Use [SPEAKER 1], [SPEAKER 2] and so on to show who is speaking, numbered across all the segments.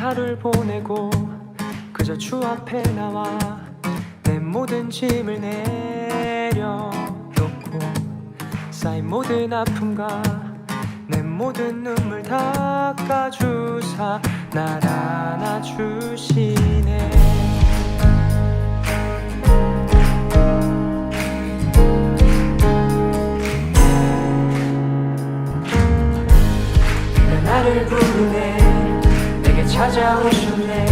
[SPEAKER 1] 하루를 보내고 그저 주 앞에 나와 내 모든 짐을 내려놓고 쌓인 모든 아픔과 내 모든 눈물 닦아주사 날 안아주시네. 나를 부르네. 내게 찾아오셨네.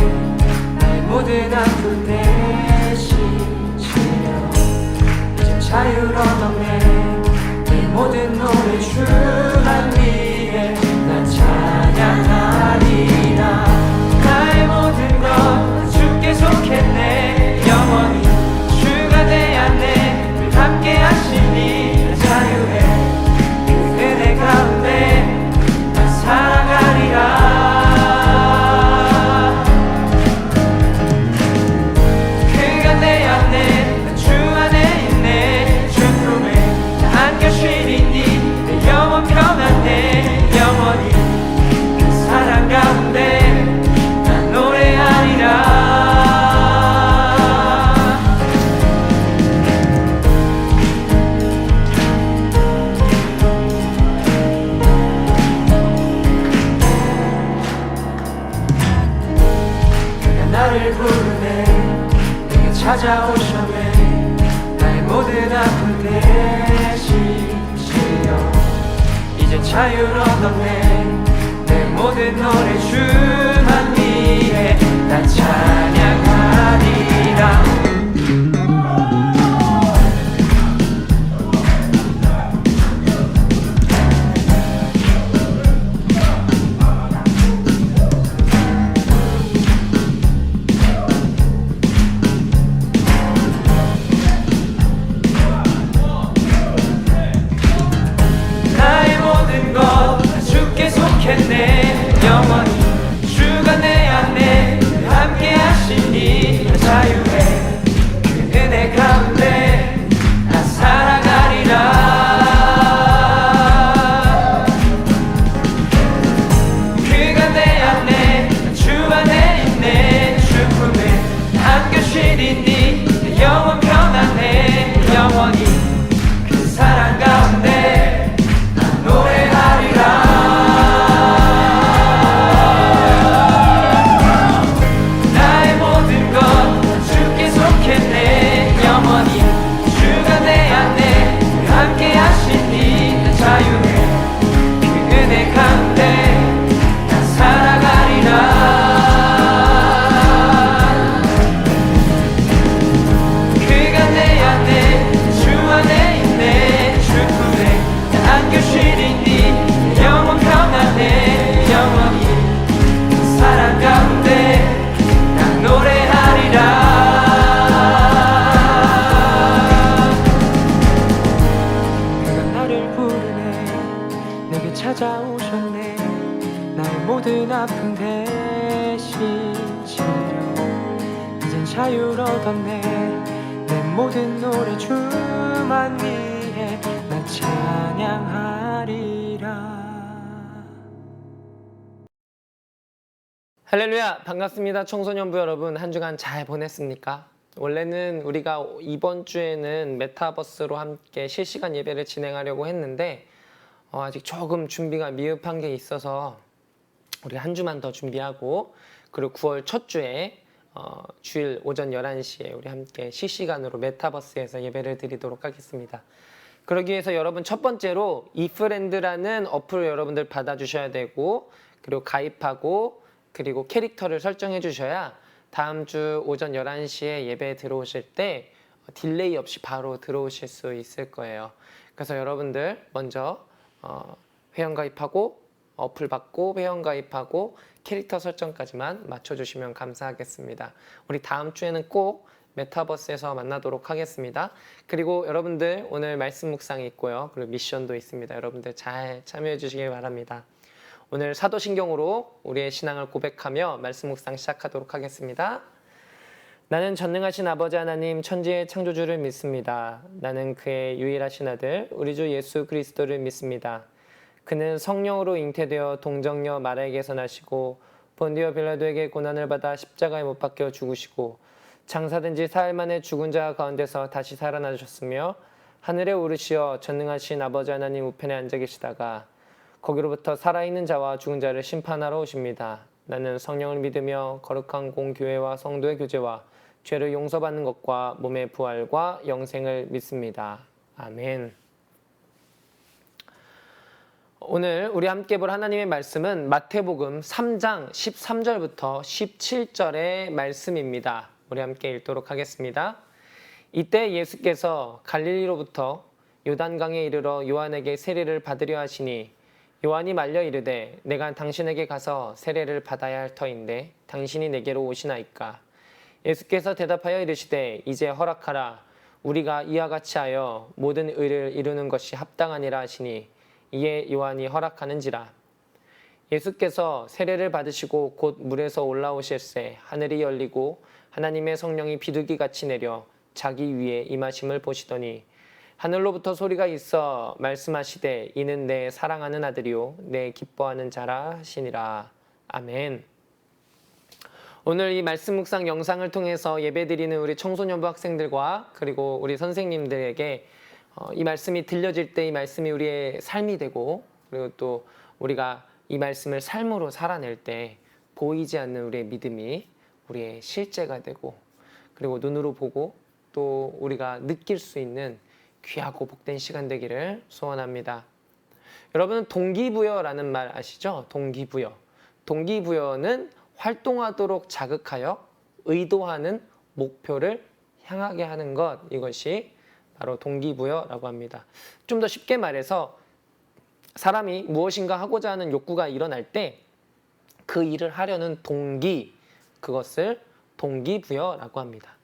[SPEAKER 1] 나의 모든 아픔 대신시려 이제 자유를 얻었네. 내 모든 노래 주만 위해 난 찬양하리라. 나의 모든 것 주께 속했네. 영원히 주가 내 안에 늘 함께 하시니 자유해 그 은혜 가운데 살아가리라. 그가 내 안에 난 주 안에 있네. 주 품에 나 안겨 쉬리니 내 영혼 평안해. 영원히 그 사랑 가운데 난 노래하리라. 나를 부르네. 내게 찾아오셨네. 나의 모든 아픔 대신 지려 이제 자유를 얻었네. 내 모든 노래 주만 위해 난 찬양하리라. 영원히 주가 내 안에 함께 하시니 자유해 그 은혜 가운데 나 살아가리라. 그가 내 안에 주 안에 있네. 주 품에 안겨 쉬리니 내 영혼 평안해. 영원히 그 사랑 가운데 나 노래하리라. 찾아오셨네. 나의 모든 아픔 대신 지려 이젠 자유를 얻었네. 내 모든 노래 주만 위해 난 찬양하리라. 할렐루야, 반갑습니다. 청소년부 여러분, 한 주간 잘 보냈습니까? 원래는 우리가 이번 주에는 메타버스로 함께 실시간 예배를 진행하려고 했는데 아직 조금 준비가 미흡한 게 있어서 우리 한 주만 더 준비하고, 그리고 9월 첫 주에 주일 오전 11시에 우리 함께 실시간으로 메타버스에서 예배를 드리도록 하겠습니다. 그러기 위해서 여러분, 첫 번째로 이프렌드라는 어플을 여러분들 받아주셔야 되고, 그리고 가입하고, 그리고 캐릭터를 설정해 주셔야 다음 주 오전 11시에 예배에 들어오실 때 딜레이 없이 바로 들어오실 수 있을 거예요. 그래서 여러분들 먼저 회원가입하고, 어플 받고, 회원가입하고, 캐릭터 설정까지만 맞춰주시면 감사하겠습니다. 우리 다음 주에는 꼭 메타버스에서 만나도록 하겠습니다. 그리고 여러분들 오늘 말씀 묵상이 있고요. 그리고 미션도 있습니다. 여러분들 잘 참여해 주시기 바랍니다. 오늘 사도신경으로 우리의 신앙을 고백하며 말씀 묵상 시작하도록 하겠습니다. 나는 전능하신 아버지 하나님 천지의 창조주를 믿습니다. 나는 그의 유일하신 아들 우리 주 예수 그리스도를 믿습니다. 그는 성령으로 잉태되어 동정녀 마리아에게서 나시고 본디오 빌라도에게 고난을 받아 십자가에 못 박혀 죽으시고 장사된 지 사흘 만에 죽은 자 가운데서 다시 살아나셨으며 하늘에 오르시어 전능하신 아버지 하나님 우편에 앉아 계시다가 거기로부터 살아있는 자와 죽은 자를 심판하러 오십니다. 나는 성령을 믿으며 거룩한 공교회와 성도의 교제와 죄를 용서받는 것과 몸의 부활과 영생을 믿습니다. 아멘. 오늘 우리 함께 볼 하나님의 말씀은 마태복음 3장 13절부터 17절의 말씀입니다. 우리 함께 읽도록 하겠습니다. 이때 예수께서 갈릴리로부터 요단강에 이르러 요한에게 세례를 받으려 하시니 요한이 말려 이르되 내가 당신에게 가서 세례를 받아야 할 터인데 당신이 내게로 오시나이까. 예수께서 대답하여 이르시되 이제 허락하라. 우리가 이와 같이 하여 모든 의를 이루는 것이 합당하니라 하시니 이에 요한이 허락하는지라. 예수께서 세례를 받으시고 곧 물에서 올라오실새 하늘이 열리고 하나님의 성령이 비둘기같이 내려 자기 위에 임하심을 보시더니 하늘로부터 소리가 있어 말씀하시되 이는 내 사랑하는 아들이요 내 기뻐하는 자라 하시니라. 아멘. 오늘 이 말씀 묵상 영상을 통해서 예배드리는 우리 청소년부 학생들과 그리고 우리 선생님들에게 이 말씀이 들려질 때 이 말씀이 우리의 삶이 되고 그리고 또 우리가 이 말씀을 삶으로 살아낼 때 보이지 않는 우리의 믿음이 우리의 실제가 되고 그리고 눈으로 보고 또 우리가 느낄 수 있는 귀하고 복된 시간 되기를 소원합니다. 여러분 동기부여라는 말 아시죠? 동기부여. 동기부여는 활동하도록 자극하여 의도하는 목표를 향하게 하는 것, 이것이 바로 동기부여라고 합니다. 좀 더 쉽게 말해서 사람이 무엇인가 하고자 하는 욕구가 일어날 때 그 일을 하려는 동기, 그것을 동기부여라고 합니다.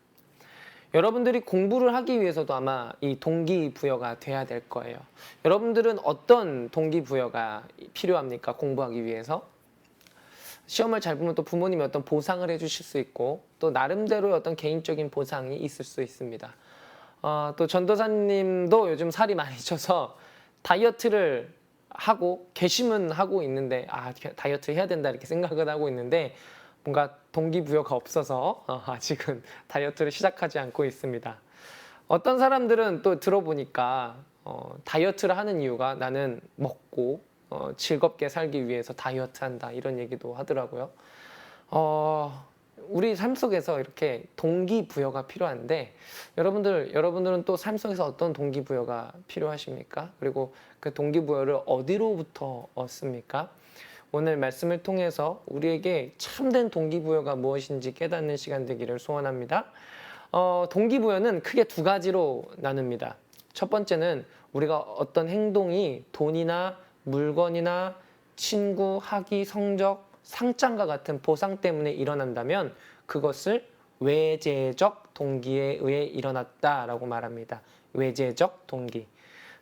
[SPEAKER 1] 여러분들이 공부를 하기 위해서도 아마 이 동기부여가 돼야 될 거예요. 여러분들은 어떤 동기부여가 필요합니까? 공부하기 위해서? 시험을 잘 보면 또 부모님이 어떤 보상을 해주실 수 있고 또 나름대로의 어떤 개인적인 보상이 있을 수 있습니다. 또 전도사님도 요즘 살이 많이 쪄서 다이어트를 하고 계시면 하고 있는데 다이어트 해야 된다 이렇게 생각을 하고 있는데 뭔가 동기부여가 없어서 아직은 다이어트를 시작하지 않고 있습니다. 어떤 사람들은 또 들어보니까 다이어트를 하는 이유가 나는 먹고 즐겁게 살기 위해서 다이어트 한다 이런 얘기도 하더라고요. 우리 삶 속에서 이렇게 동기부여가 필요한데 여러분들은 또 삶 속에서 어떤 동기부여가 필요하십니까? 그리고 그 동기부여를 어디로부터 얻습니까? 오늘 말씀을 통해서 우리에게 참된 동기부여가 무엇인지 깨닫는 시간 되기를 소원합니다. 동기부여는 크게 두 가지로 나눕니다. 첫 번째는 우리가 어떤 행동이 돈이나 물건이나 친구, 학위, 성적, 상장과 같은 보상 때문에 일어난다면 그것을 외재적 동기에 의해 일어났다라고 말합니다. 외재적 동기.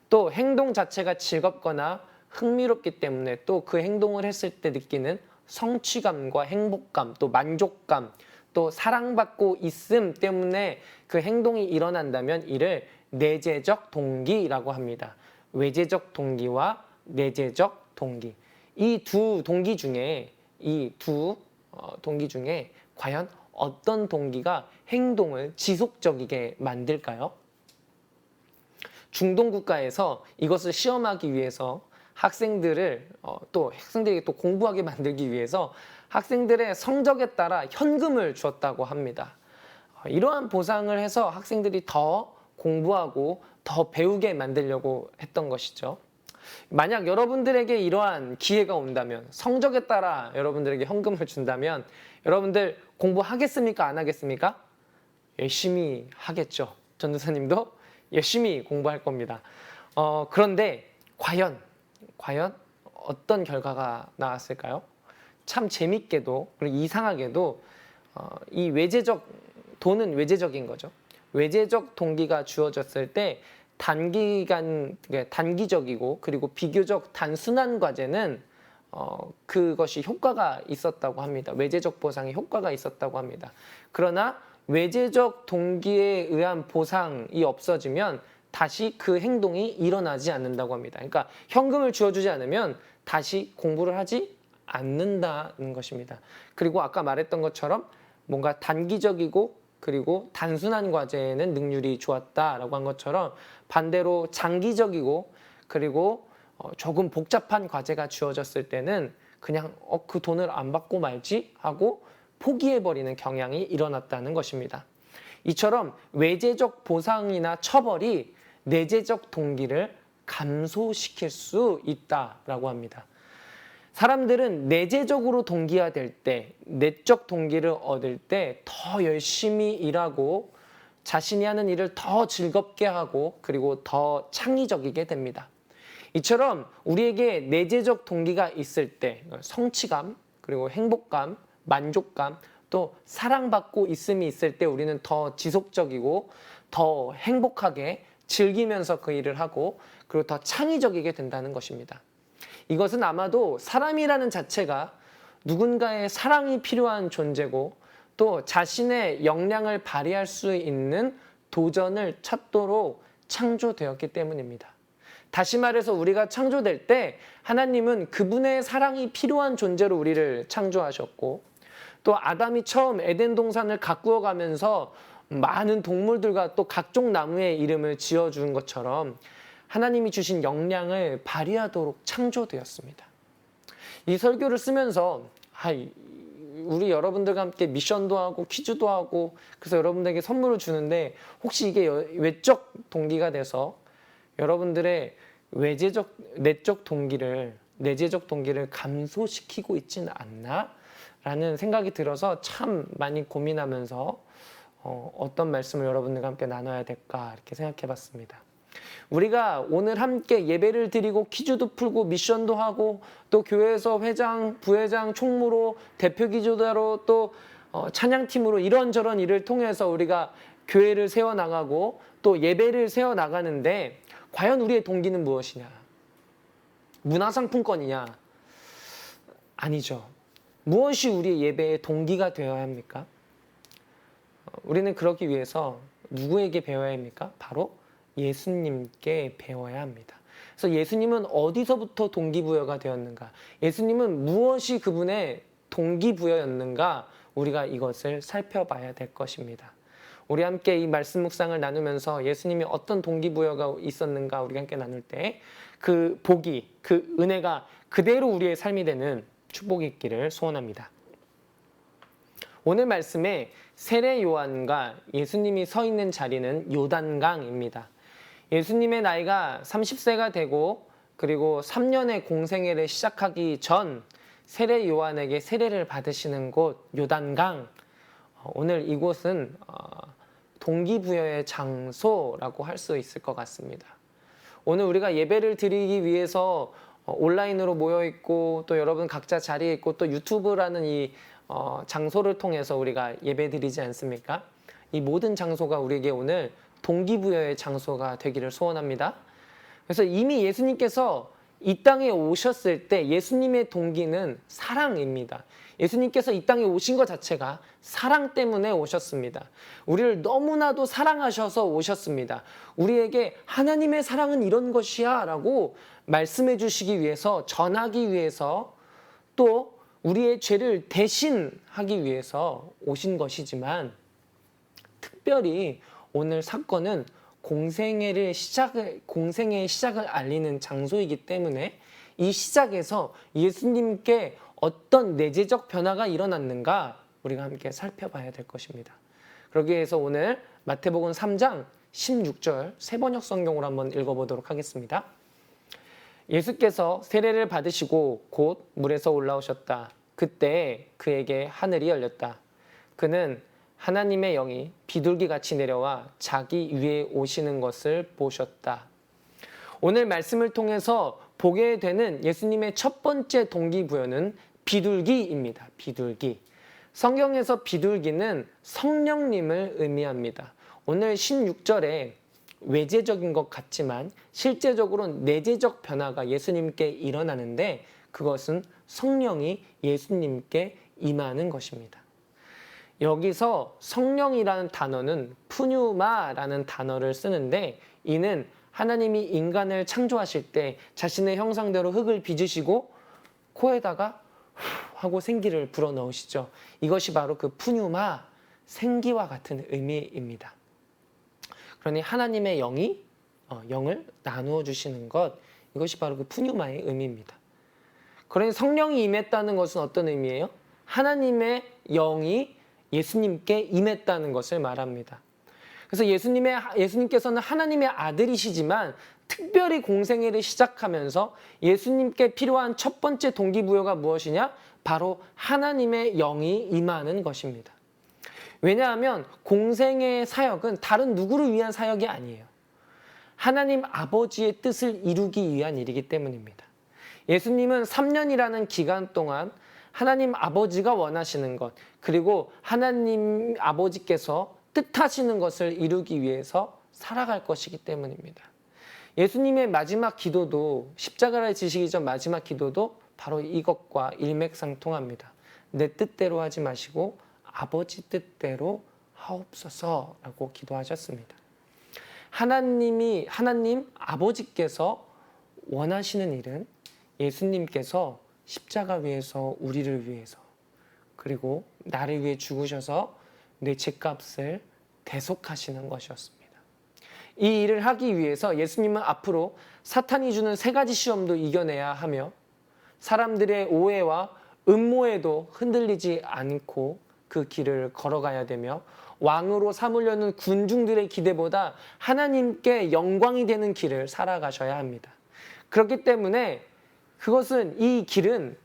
[SPEAKER 1] 또 행동 자체가 즐겁거나 흥미롭기 때문에 또 그 행동을 했을 때 느끼는 성취감과 행복감, 또 만족감, 또 사랑받고 있음 때문에 그 행동이 일어난다면 이를 내재적 동기라고 합니다. 외재적 동기와 내재적 동기. 이 두 동기 중에 과연 어떤 동기가 행동을 지속적이게 만들까요? 중동 국가에서 이것을 시험하기 위해서 학생들에게 또 공부하게 만들기 위해서 학생들의 성적에 따라 현금을 주었다고 합니다. 이러한 보상을 해서 학생들이 더 공부하고 더 배우게 만들려고 했던 것이죠. 만약 여러분들에게 이러한 기회가 온다면 성적에 따라 여러분들에게 현금을 준다면 여러분들 공부하겠습니까? 안 하겠습니까? 열심히 하겠죠. 전도사님도 열심히 공부할 겁니다. 그런데 과연 어떤 결과가 나왔을까요? 참 재밌게도 그리고 이상하게도 이 돈은 외재적인 거죠. 외재적 동기가 주어졌을 때 단기적이고 그리고 비교적 단순한 과제는 그것이 효과가 있었다고 합니다. 외재적 보상에 효과가 있었다고 합니다. 그러나 외재적 동기에 의한 보상이 없어지면 다시 그 행동이 일어나지 않는다고 합니다. 그러니까 현금을 주어주지 않으면 다시 공부를 하지 않는다는 것입니다. 그리고 아까 말했던 것처럼 뭔가 단기적이고 그리고 단순한 과제에는 능률이 좋았다라고 한 것처럼 반대로 장기적이고 그리고 조금 복잡한 과제가 주어졌을 때는 그냥 그 돈을 안 받고 말지 하고 포기해버리는 경향이 일어났다는 것입니다. 이처럼 외재적 보상이나 처벌이 내재적 동기를 감소시킬 수 있다라고 합니다. 사람들은 내재적으로 동기화될 때, 내적 동기를 얻을 때 더 열심히 일하고 자신이 하는 일을 더 즐겁게 하고 그리고 더 창의적이게 됩니다. 이처럼 우리에게 내재적 동기가 있을 때 성취감, 그리고 행복감, 만족감, 또 사랑받고 있음이 있을 때 우리는 더 지속적이고 더 행복하게 즐기면서 그 일을 하고 그리고 더 창의적이게 된다는 것입니다. 이것은 아마도 사람이라는 자체가 누군가의 사랑이 필요한 존재고 또 자신의 역량을 발휘할 수 있는 도전을 찾도록 창조되었기 때문입니다. 다시 말해서 우리가 창조될 때 하나님은 그분의 사랑이 필요한 존재로 우리를 창조하셨고 또 아담이 처음 에덴 동산을 가꾸어 가면서 많은 동물들과 또 각종 나무의 이름을 지어준 것처럼 하나님이 주신 역량을 발휘하도록 창조되었습니다. 이 설교를 쓰면서 우리 여러분들과 함께 미션도 하고 퀴즈도 하고 그래서 여러분들에게 선물을 주는데 혹시 이게 외적 동기가 돼서 여러분들의 내적 동기를 감소시키고 있지는 않나? 라는 생각이 들어서 참 많이 고민하면서 어떤 말씀을 여러분들과 함께 나눠야 될까 이렇게 생각해 봤습니다. 우리가 오늘 함께 예배를 드리고 퀴즈도 풀고 미션도 하고 또 교회에서 회장, 부회장, 총무로 대표 기도자로 또 찬양팀으로 이런저런 일을 통해서 우리가 교회를 세워나가고 또 예배를 세워나가는데 과연 우리의 동기는 무엇이냐? 문화상품권이냐? 아니죠. 무엇이 우리의 예배의 동기가 되어야 합니까? 우리는 그러기 위해서 누구에게 배워야 합니까? 바로 예수님께 배워야 합니다. 그래서 예수님은 어디서부터 동기부여가 되었는가? 예수님은 무엇이 그분의 동기부여였는가? 우리가 이것을 살펴봐야 될 것입니다. 우리 함께 이 말씀 묵상을 나누면서 예수님이 어떤 동기부여가 있었는가 우리가 함께 나눌 때 그 복이, 그 은혜가 그대로 우리의 삶이 되는 축복이 있기를 소원합니다. 오늘 말씀에 세례 요한과 예수님이 서 있는 자리는 요단강입니다. 예수님의 나이가 30세가 되고 그리고 3년의 공생애를 시작하기 전 세례 요한에게 세례를 받으시는 곳 요단강. 오늘 이곳은 동기부여의 장소라고 할 수 있을 것 같습니다. 오늘 우리가 예배를 드리기 위해서 온라인으로 모여있고 또 여러분 각자 자리에 있고 또 유튜브라는 이 장소를 통해서 우리가 예배 드리지 않습니까? 이 모든 장소가 우리에게 오늘 동기부여의 장소가 되기를 소원합니다. 그래서 이미 예수님께서 이 땅에 오셨을 때 예수님의 동기는 사랑입니다. 예수님께서 이 땅에 오신 것 자체가 사랑 때문에 오셨습니다. 우리를 너무나도 사랑하셔서 오셨습니다. 우리에게 하나님의 사랑은 이런 것이야 라고 말씀해 주시기 위해서 전하기 위해서 또 우리의 죄를 대신하기 위해서 오신 것이지만 특별히 오늘 사건은 공생애의 시작을 알리는 장소이기 때문에 이 시작에서 예수님께 어떤 내재적 변화가 일어났는가 우리가 함께 살펴봐야 될 것입니다. 그러기 위해서 오늘 마태복음 3장 16절 새번역 성경으로 한번 읽어보도록 하겠습니다. 예수께서 세례를 받으시고 곧 물에서 올라오셨다. 그때 그에게 하늘이 열렸다. 그는 하나님의 영이 비둘기같이 내려와 자기 위에 오시는 것을 보셨다. 오늘 말씀을 통해서 보게 되는 예수님의 첫 번째 동기부여는 비둘기입니다. 비둘기. 성경에서 비둘기는 성령님을 의미합니다. 오늘 16절에 외재적인 것 같지만 실제적으로는 내재적 변화가 예수님께 일어나는데 그것은 성령이 예수님께 임하는 것입니다. 여기서 성령이라는 단어는 푸뉴마라는 단어를 쓰는데 이는 하나님이 인간을 창조하실 때 자신의 형상대로 흙을 빚으시고 코에다가 하고 생기를 불어넣으시죠. 이것이 바로 그 푸뉴마, 생기와 같은 의미입니다. 그러니 하나님의 영을 나누어 주시는 것, 이것이 바로 그 푸뉴마의 의미입니다. 그러니 성령이 임했다는 것은 어떤 의미예요? 하나님의 영이 예수님께 임했다는 것을 말합니다. 그래서 예수님께서는 하나님의 아들이시지만 특별히 공생애를 시작하면서 예수님께 필요한 첫 번째 동기부여가 무엇이냐? 바로 하나님의 영이 임하는 것입니다. 왜냐하면 공생애의 사역은 다른 누구를 위한 사역이 아니에요. 하나님 아버지의 뜻을 이루기 위한 일이기 때문입니다. 예수님은 3년이라는 기간 동안 하나님 아버지가 원하시는 것, 그리고 하나님 아버지께서 뜻하시는 것을 이루기 위해서 살아갈 것이기 때문입니다. 예수님의 마지막 기도도, 십자가를 지시기 전 마지막 기도도 바로 이것과 일맥상통합니다. 내 뜻대로 하지 마시고 아버지 뜻대로 하옵소서라고 기도하셨습니다. 하나님 아버지께서 원하시는 일은 예수님께서 십자가 위에서 우리를 위해서, 그리고 나를 위해 죽으셔서 내 죄값을 대속하시는 것이었습니다. 이 일을 하기 위해서 예수님은 앞으로 사탄이 주는 3가지 시험도 이겨내야 하며 사람들의 오해와 음모에도 흔들리지 않고 그 길을 걸어가야 되며 왕으로 삼으려는 군중들의 기대보다 하나님께 영광이 되는 길을 살아가셔야 합니다. 그렇기 때문에 이 길은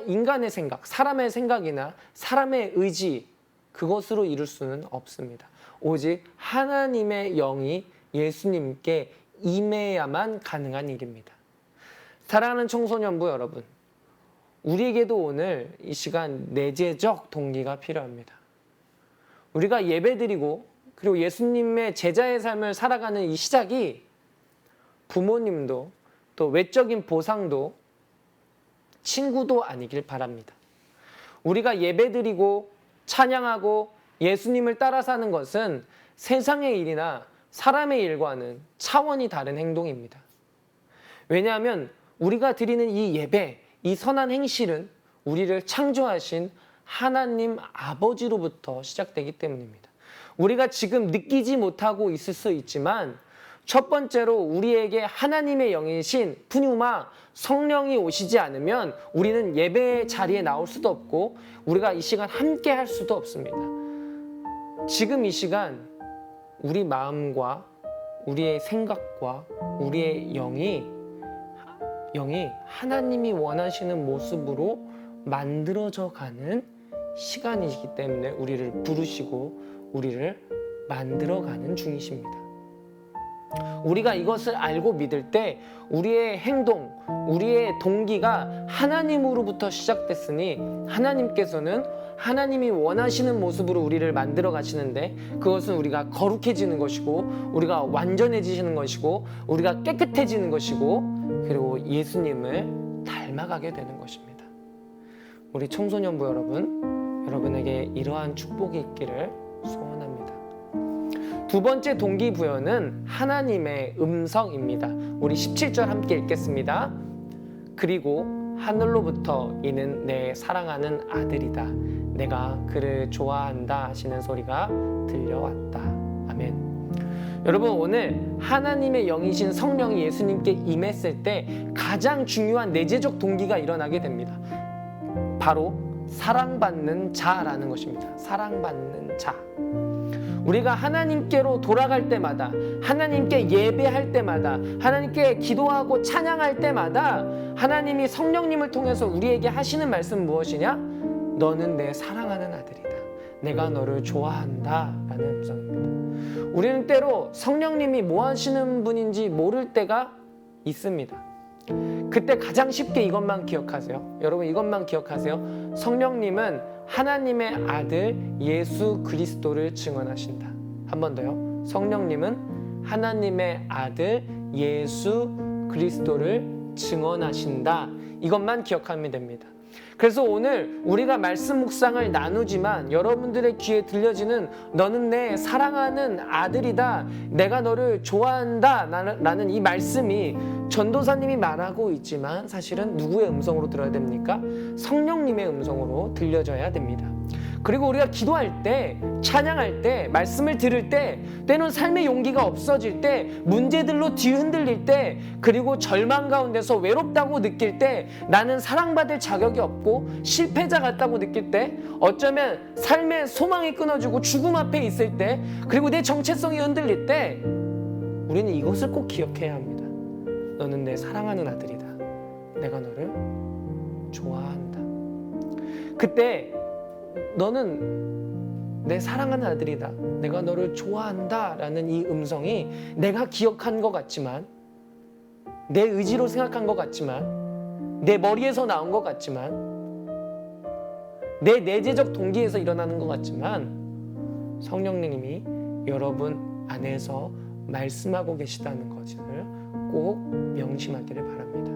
[SPEAKER 1] 인간의 생각, 사람의 생각이나 사람의 의지, 그것으로 이룰 수는 없습니다. 오직 하나님의 영이 예수님께 임해야만 가능한 일입니다. 사랑하는 청소년부 여러분, 우리에게도 오늘 이 시간 내재적 동기가 필요합니다. 우리가 예배드리고 그리고 예수님의 제자의 삶을 살아가는 이 시작이 부모님도 또 외적인 보상도 친구도 아니길 바랍니다. 우리가 예배드리고 찬양하고 예수님을 따라 사는 것은 세상의 일이나 사람의 일과는 차원이 다른 행동입니다. 왜냐하면 우리가 드리는 이 예배, 이 선한 행실은 우리를 창조하신 하나님 아버지로부터 시작되기 때문입니다. 우리가 지금 느끼지 못하고 있을 수 있지만 첫 번째로 우리에게 하나님의 영이신 푸뉴마, 성령이 오시지 않으면 우리는 예배 자리에 나올 수도 없고 우리가 이 시간 함께 할 수도 없습니다. 지금 이 시간 우리 마음과 우리의 생각과 우리의 영이 하나님이 원하시는 모습으로 만들어져 가는 시간이기 때문에 우리를 부르시고 우리를 만들어가는 중이십니다. 우리가 이것을 알고 믿을 때 우리의 행동, 우리의 동기가 하나님으로부터 시작됐으니 하나님께서는 하나님이 원하시는 모습으로 우리를 만들어 가시는데 그것은 우리가 거룩해지는 것이고 우리가 완전해지시는 것이고 우리가 깨끗해지는 것이고 그리고 예수님을 닮아가게 되는 것입니다. 우리 청소년부 여러분에게 이러한 축복이 있기를 소원합니다. 두 번째 동기부여는 하나님의 음성입니다. 우리 17절 함께 읽겠습니다. 그리고 하늘로부터 이는 내 사랑하는 아들이다. 내가 그를 좋아한다 하시는 소리가 들려왔다. 아멘. 여러분, 오늘 하나님의 영이신 성령이 예수님께 임했을 때 가장 중요한 내재적 동기가 일어나게 됩니다. 바로 사랑받는 자라는 것입니다. 사랑받는 자. 우리가 하나님께로 돌아갈 때마다, 하나님께 예배할 때마다, 하나님께 기도하고 찬양할 때마다 하나님이 성령님을 통해서 우리에게 하시는 말씀은 무엇이냐? 너는 내 사랑하는 아들이다. 내가 너를 좋아한다 라는 음성입니다. 우리는 때로 성령님이 뭐 하시는 분인지 모를 때가 있습니다. 그때 가장 쉽게 이것만 기억하세요. 여러분, 이것만 기억하세요. 성령님은 하나님의 아들 예수 그리스도를 증언하신다. 한 번 더요. 성령님은 하나님의 아들 예수 그리스도를 증언하신다. 이것만 기억하면 됩니다. 그래서 오늘 우리가 말씀 묵상을 나누지만 여러분들의 귀에 들려지는 너는 내 사랑하는 아들이다, 내가 너를 좋아한다 라는 이 말씀이 전도사님이 말하고 있지만 사실은 누구의 음성으로 들어야 됩니까? 성령님의 음성으로 들려져야 됩니다. 그리고 우리가 기도할 때, 찬양할 때, 말씀을 들을 때, 때로는 삶의 용기가 없어질 때, 문제들로 뒤흔들릴 때, 그리고 절망 가운데서 외롭다고 느낄 때, 나는 사랑받을 자격이 없고 실패자 같다고 느낄 때, 어쩌면 삶의 소망이 끊어지고 죽음 앞에 있을 때, 그리고 내 정체성이 흔들릴 때, 우리는 이것을 꼭 기억해야 합니다. 너는 내 사랑하는 아들이다. 내가 너를 좋아한다. 그때 너는 내 사랑하는 아들이다, 내가 너를 좋아한다 라는 이 음성이 내가 기억한 것 같지만, 내 의지로 생각한 것 같지만, 내 머리에서 나온 것 같지만, 내 내재적 동기에서 일어나는 것 같지만 성령님이 여러분 안에서 말씀하고 계시다는 것을 꼭 명심하기를 바랍니다.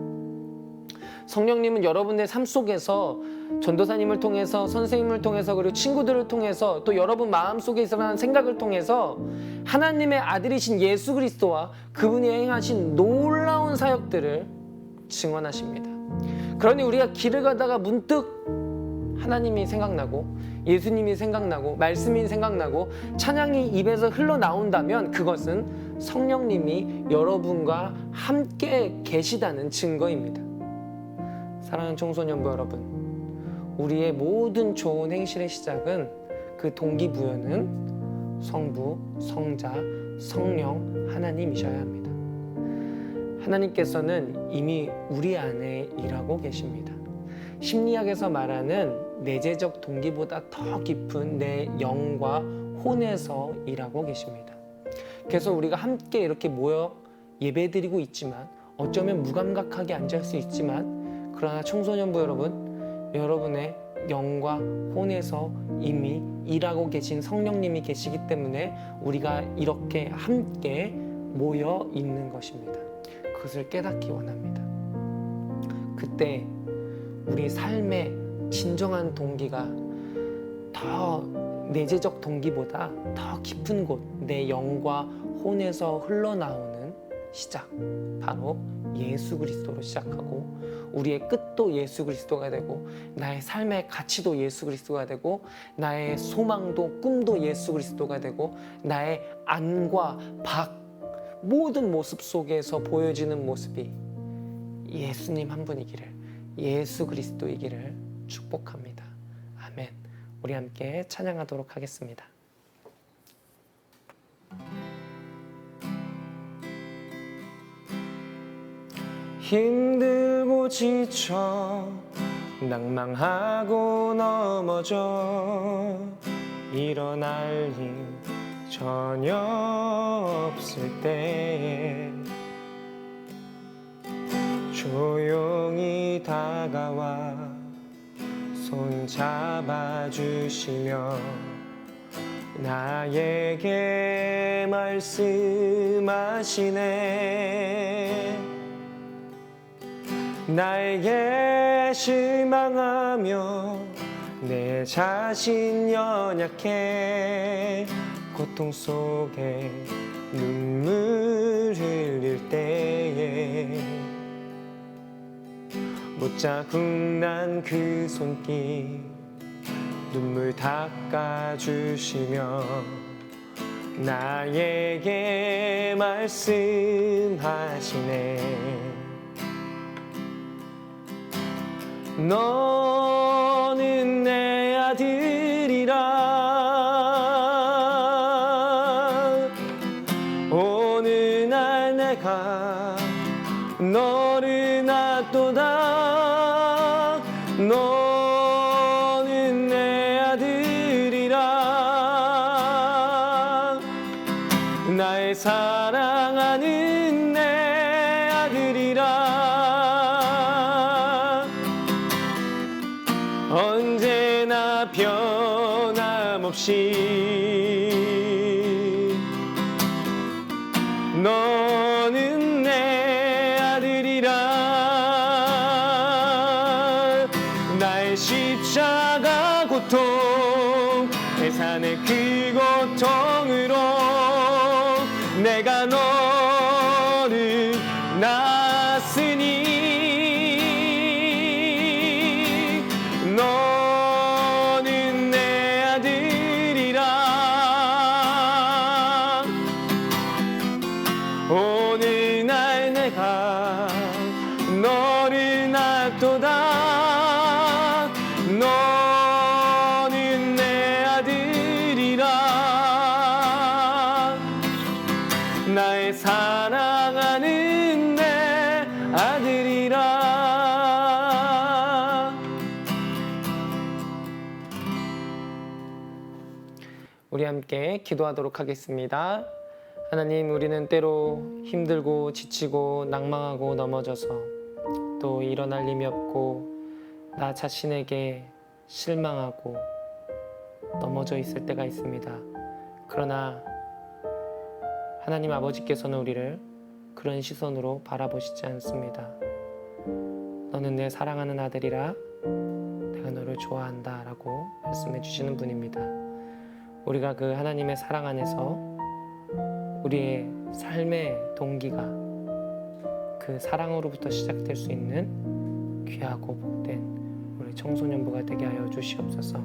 [SPEAKER 1] 성령님은 여러분의 삶 속에서 전도사님을 통해서, 선생님을 통해서, 그리고 친구들을 통해서, 또 여러분 마음속에 일어나는 생각을 통해서 하나님의 아들이신 예수 그리스도와 그분이 행하신 놀라운 사역들을 증언하십니다. 그러니 우리가 길을 가다가 문득 하나님이 생각나고, 예수님이 생각나고, 말씀이 생각나고, 찬양이 입에서 흘러나온다면 그것은 성령님이 여러분과 함께 계시다는 증거입니다. 사랑하는 청소년부 여러분, 우리의 모든 좋은 행실의 시작은, 그 동기부여는 성부, 성자, 성령 하나님이셔야 합니다. 하나님께서는 이미 우리 안에 일하고 계십니다. 심리학에서 말하는 내재적 동기보다 더 깊은 내 영과 혼에서 일하고 계십니다. 그래서 우리가 함께 이렇게 모여 예배드리고 있지만, 어쩌면 무감각하게 앉을 수 있지만, 그러나 청소년부 여러분, 여러분의 영과 혼에서 이미 일하고 계신 성령님이 계시기 때문에 우리가 이렇게 함께 모여 있는 것입니다. 그것을 깨닫기 원합니다. 그때 우리 삶의 진정한 동기가 더 내재적 동기보다 더 깊은 곳, 내 영과 혼에서 흘러나오는 시작, 바로 예수 그리스도로 시작하고, 우리의 끝도 예수 그리스도가 되고, 나의 삶의 가치도 예수 그리스도가 되고, 나의 소망도 꿈도 예수 그리스도가 되고, 나의 안과 밖 모든 모습 속에서 보여지는 모습이 예수님 한 분이기를, 예수 그리스도이기를 축복합니다. 아멘. 우리 함께 찬양하도록 하겠습니다. 힘들고 지쳐 낭망하고 넘어져 일어날 힘 전혀 없을 때 조용히 다가와 손 잡아주시며 나에게 말씀하시네. 나에게 실망하며 내 자신 연약해 고통 속에 눈물 흘릴 때에 못자국 난 그 손길 눈물 닦아주시며 나에게 말씀하시네. 너는 내 아들이라. 어느 날 내가 너를 낳도다. 너는 내 아들이라. 나의 사랑하는 내 아들이라. 언제나 변함없이 너는 내 아들이라. 십자가 고통 해산의 그 고통으로 내가 너를 낳았으니 너는 내 아들이라. 오늘날 내가 너를 낳았도다. 너는 내 아들이라. 나의 사랑하는 내 아들이라. 우리 함께 기도하도록 하겠습니다. 하나님, 우리는 때로 힘들고 지치고 낭망하고 넘어져서 또 일어날 힘이 없고 나 자신에게 실망하고 넘어져 있을 때가 있습니다. 그러나 하나님 아버지께서는 우리를 그런 시선으로 바라보시지 않습니다. 너는 내 사랑하는 아들이라 내가 너를 좋아한다 라고 말씀해 주시는 분입니다. 우리가 그 하나님의 사랑 안에서 우리의 삶의 동기가 그 사랑으로부터 시작될 수 있는 귀하고 복된 우리 청소년부가 되게 하여 주시옵소서.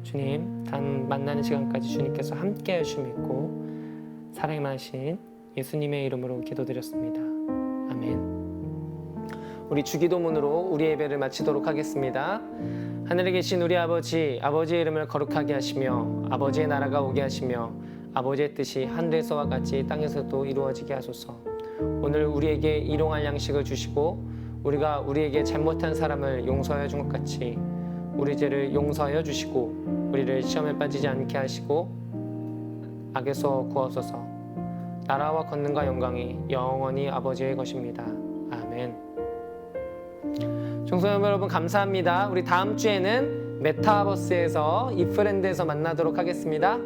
[SPEAKER 1] 주님, 단 만나는 시간까지 주님께서 함께 하심을 믿고 사랑이 많으신 예수님의 이름으로 기도드렸습니다. 아멘. 우리 주기도문으로 우리 예배를 마치도록 하겠습니다. 하늘에 계신 우리 아버지, 아버지의 이름을 거룩하게 하시며 아버지의 나라가 오게 하시며 아버지의 뜻이 하늘에서와 같이 땅에서도 이루어지게 하소서. 오늘 우리에게 일용할 양식을 주시고 우리가 우리에게 잘못한 사람을 용서하여 준 것 같이 우리 죄를 용서하여 주시고 우리를 시험에 빠지지 않게 하시고 악에서 구하소서. 나라와 권능과 영광이 영원히 아버지의 것입니다. 아멘. 청소년 여러분, 감사합니다. 우리 다음 주에는 메타버스에서 이프랜드에서 만나도록 하겠습니다.